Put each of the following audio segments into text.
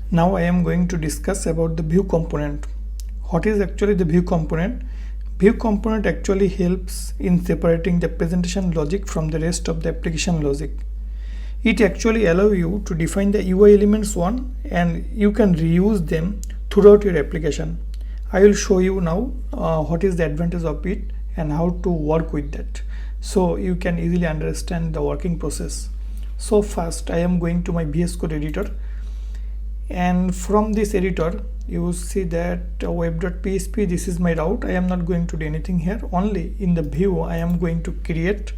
Now I am going to discuss about the view component. What is actually the view component? View component actually helps in separating the presentation logic from the rest of the application logic. It actually allows you to define the UI elements one and you can reuse them throughout your application. I will show you now what is the advantage of it and how to work with that, so you can easily understand the working process. So first I am going to my VS Code editor, and from this editor you see that web.php, this is my route. I am not going to do anything here. Only in the view I am going to create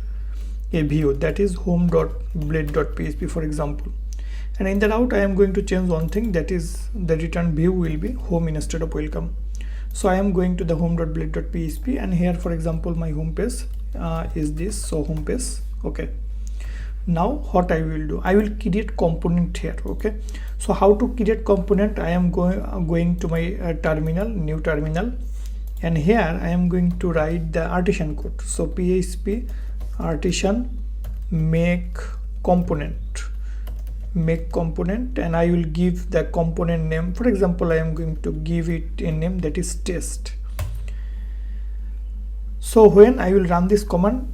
a view, that is home.blade.php for example, and in the route I am going to change one thing, that is the return view will be home instead of welcome. So I am going to the home.blade.php, and here for example my home page is this, so home page. Okay, now what I will do, I will create component here. Okay, so how to create component? I am going to my terminal, new terminal, and here I am going to write the artisan code. So php artisan make component, and I will give the component name. For example, I am going to give it a name that is test. So when I will run this command,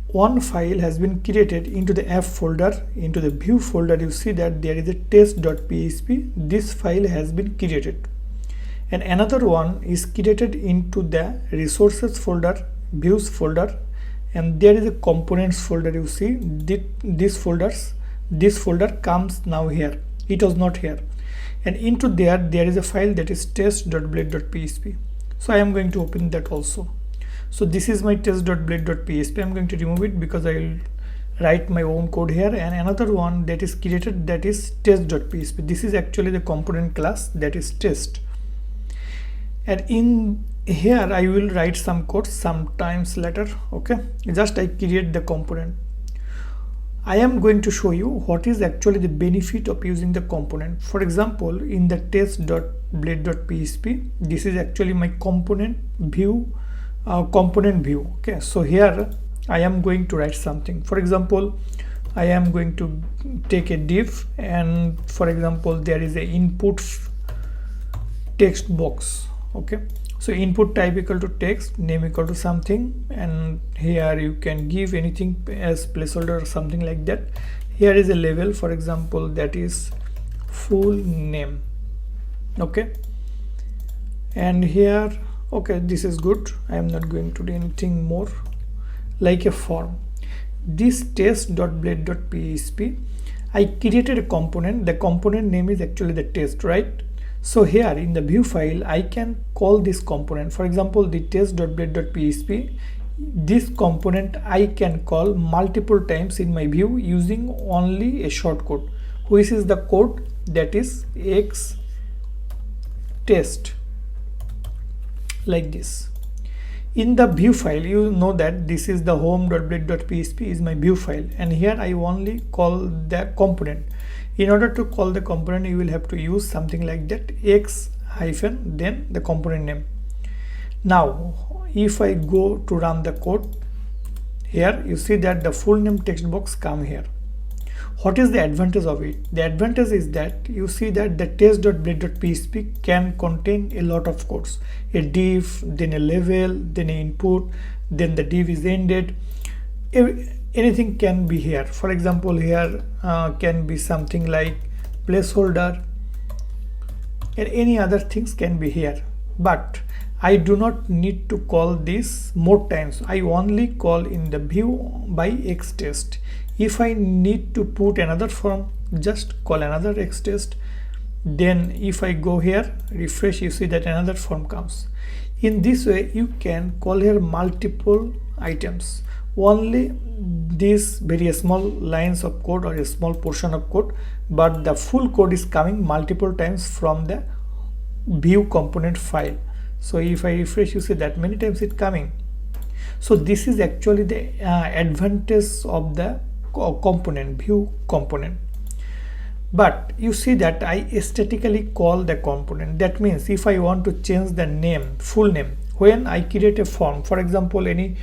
one file has been created into the app folder. Into the view folder you see that there is a test.php. this file has been created, and another one is created into the resources folder, views folder, and there is a components folder. You see this folder comes now here, it was not here, and into there is a file that is test.blade.php. so I am going to open that also. So this is my test.blade.php. I am going to remove it because I will write my own code here, and another one that is created, that is test.php. this is actually the component class, that is test, and in here I will write some code sometimes later. Okay, just I create the component. I am going to show you what is actually the benefit of using the component. For example, in the test.blade.php, this is actually my component view. Okay, so here I am going to write something. For example, I am going to take a div, and for example there is a input text box. Okay, so input type equal to text, name equal to something, and here you can give anything as placeholder or something like that. Here is a label, for example, that is full name. Okay, and here, okay, this is good. I am not going to do anything more. Like a form, this test.blade.php, I created a component. The component name is actually the test, right? So here in the view file I can call this component. For example, the test.blade.php, this component I can call multiple times in my view using only a shortcode, which is the code that is x test, like this. In the view file, you know that this is the home.blade.php is my view file, and here I only call the component. In order to call the component, you will have to use something like that, x hyphen then the component name. Now if I go to run the code, here you see that the full name text box come here. What is the advantage of it? The advantage is that you see that the test.blade.php can contain a lot of codes, a div, then a label, then an input, then the div is ended. Anything can be here. For example, here can be something like placeholder, and any other things can be here, but I do not need to call this more times. I only call in the view by xtest. If I need to put another form, just call another xtest. Then if I go here, refresh, you see that another form comes. In this way you can call here multiple items, only these very small lines of code or a small portion of code, but the full code is coming multiple times from the view component file. So if I refresh, you see that many times it coming. So this is actually the advantage of the component, view component. But you see that I statically call the component. That means if I want to change the name, full name, when I create a form, for example any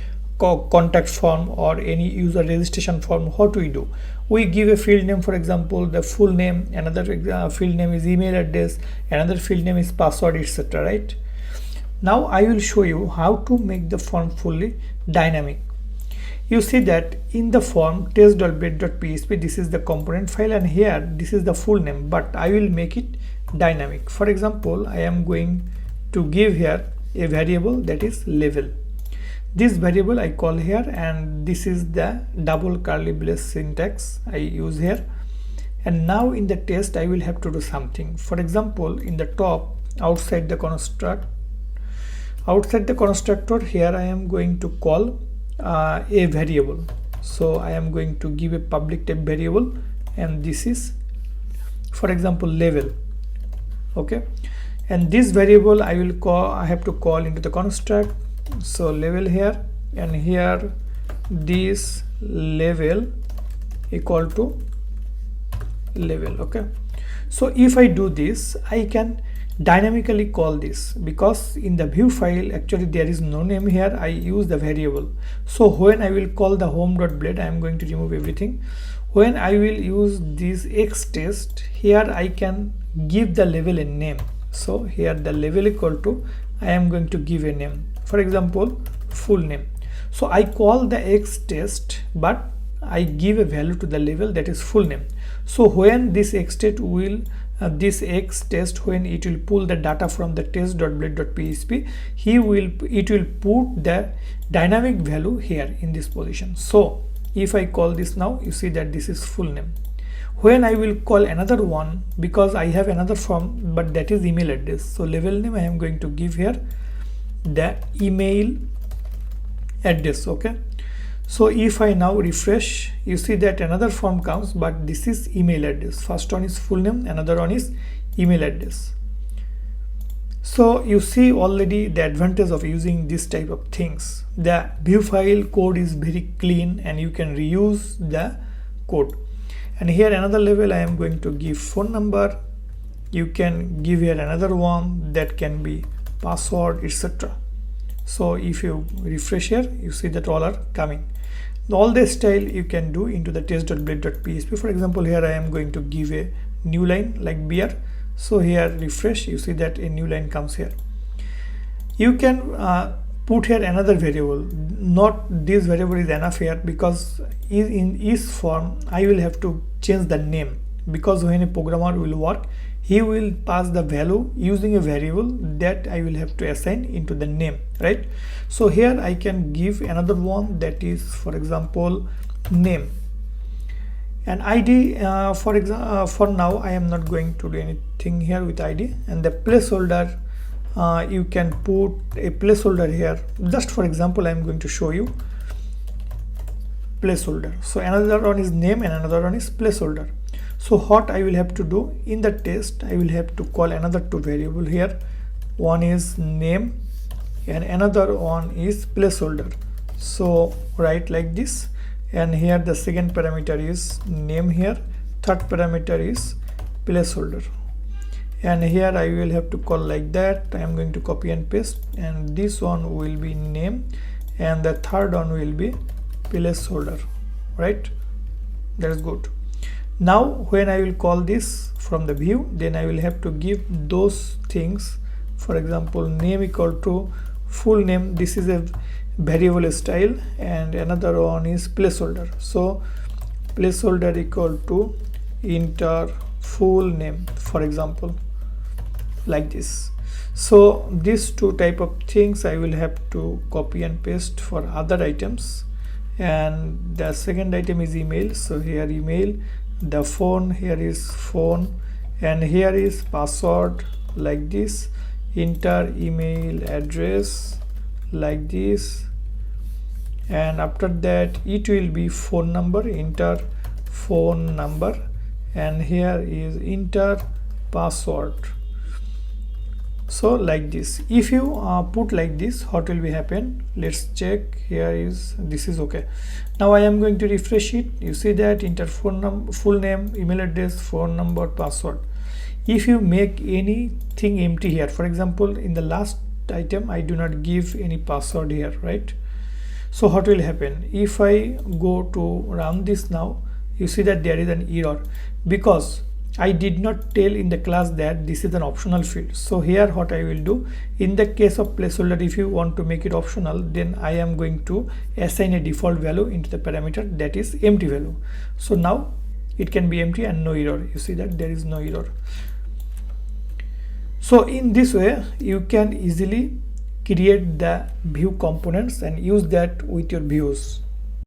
contact form or any user registration form, what we do, we give a field name, for example the full name, another field name is email address, another field name is password, etc. right? Now I will show you how to make the form fully dynamic. You see that in the form test.blade.php, this is the component file, and here this is the full name, but I will make it dynamic. For example, I am going to give here a variable that is level. This variable I call here, and this is the double curly brace syntax I use here. And now in the test I will have to do something. For example, in the top outside the constructor here I am going to call a variable. So I am going to give a public type variable, and this is for example level. Okay, and this variable I have to call into the construct. So level here, and here this level equal to level. Okay, so if I do this, I can dynamically call this, because in the view file actually there is no name here, I use the variable. So when I will call the home.blade, I am going to remove everything. When I will use this x test, here I can give the level a name. So here the level equal to, I am going to give a name, for example full name. So I call the x test, but I give a value to the level, that is full name. So when this x test will when it will pull the data from the test.blade.php, it will put the dynamic value here in this position. So if I call this now, you see that this is full name. When I will call another one, because I have another form, but that is email address, so level name I am going to give here the email address. Okay, so if I now refresh, you see that another form comes, but this is email address. First one is full name, another one is email address. So you see already the advantage of using this type of things. The view file code is very clean and you can reuse the code. And here another level I am going to give phone number. You can give here another one that can be password, etc. So if you refresh here, you see that all are coming. All the style you can do into the test.blade.php. For example, here I am going to give a new line like beer. So here refresh, you see that a new line comes here. You can put here another variable. Not this variable is enough here, because in each form I will have to change the name, because when a programmer will work, he will pass the value using a variable that I will have to assign into the name, right? So here I can give another one that is, for example, name. And ID, for now I am not going to do anything here with ID. And the placeholder, you can put a placeholder here. Just for example, I am going to show you placeholder. So another one is name and another one is placeholder. So what I will have to do in the test, I will have to call another two variable here. One is name and another one is placeholder. So write like this, and here the second parameter is name here, third parameter is placeholder, and here I will have to call like that. I am going to copy and paste, and this one will be name and the third one will be placeholder, right? That is good. Now when I will call this from the view, then I will have to give those things. For example, name equal to full name, this is a variable style, and another one is placeholder. So placeholder equal to enter full name, for example, like this. So these two type of things I will have to copy and paste for other items. And the second item is email. So here email, the phone, here is phone, and here is password like this. Enter email address like this, and after that it will be phone number, enter phone number, and here is enter password. So like this. If you put like this, what will be happen? Let's check. Here is, this is okay. Now I am going to refresh it. You see that enter phone number, full name, email address, phone number, password. If you make anything empty here, for example, in the last item I do not give any password here, right? So what will happen if I go to run this now? You see that there is an error because I did not tell in the class that this is an optional field. So here what I will do, in the case of placeholder, if you want to make it optional, then I am going to assign a default value into the parameter that is empty value. So now it can be empty and no error. You see that there is no error. So in this way you can easily create the view components and use that with your views.